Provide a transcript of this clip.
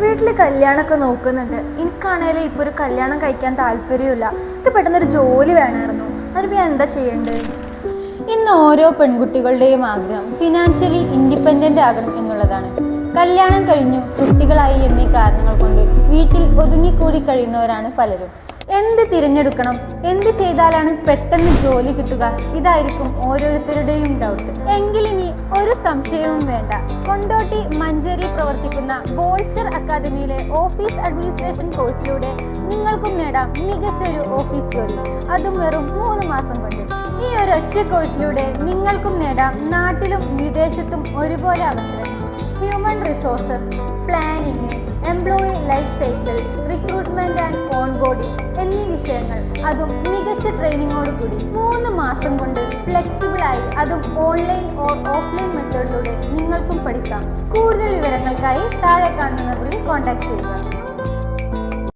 വീട്ടിൽ കല്യാണമൊക്കെ നോക്കുന്നുണ്ട്. എനിക്കാണേലും ഇപ്പോൾ ഒരു കല്യാണം കഴിക്കാൻ താല്പര്യമില്ല. എനിക്ക് പെട്ടെന്നൊരു ജോലി വേണമായിരുന്നു. അതിന് ഞാൻ എന്താ ചെയ്യേണ്ടത്? ഇന്ന് ഓരോ പെൺകുട്ടികളുടെയും ആഗ്രഹം ഫിനാൻഷ്യലി ഇൻഡിപെൻഡൻ്റ് ആകണം എന്നുള്ളതാണ്. കല്യാണം കഴിഞ്ഞു, കുട്ടികളായി എന്നീ കാരണങ്ങൾ കൊണ്ട് വീട്ടിൽ ഒതുങ്ങിക്കൂടി കഴിയുന്നവരാണ് പലരും. എന്ത് തിരഞ്ഞെടുക്കണം, എന്ത് ചെയ്താലാണ് പെട്ടെന്ന് ജോലി കിട്ടുക, ഇതായിരിക്കും ഓരോരുത്തരുടെയും ഡൗട്ട്. എങ്കിലിനി ഒരു സംശയവും വേണ്ട. കൊണ്ടോട്ടി മഞ്ചേരി പ്രവർത്തിക്കുന്ന ബോൾസ്റ്റർ അക്കാദമിയിലെ ഓഫീസ് അഡ്മിനിസ്ട്രേഷൻ കോഴ്സിലൂടെ നിങ്ങൾക്കും നേടാം മികച്ചൊരു ഓഫീസ് ജോലി, അതും വെറും 3 മാസം കൊണ്ട്. ഈ ഒരു ഒറ്റ കോഴ്സിലൂടെ നിങ്ങൾക്കും നേടാം നാട്ടിലും വിദേശത്തും ഒരുപോലെ അവസരം. Human resources, planning, employee life cycle, recruitment and onboarding എന്നീ വിഷയങ്ങൾ, അതും മികച്ച ട്രെയിനിങ്ങോടുകൂടി 3 മാസം കൊണ്ട് ഫ്ലെക്സിബിളായി, അതും ഓൺലൈൻ ഓർ ഓഫ്ലൈൻ മെത്തേഡിലൂടെ നിങ്ങൾക്കും പഠിക്കാം. കൂടുതൽ വിവരങ്ങൾക്കായി താഴെ കാണുന്ന നമ്പറിൽ കോൺടാക്ട് ചെയ്യുക.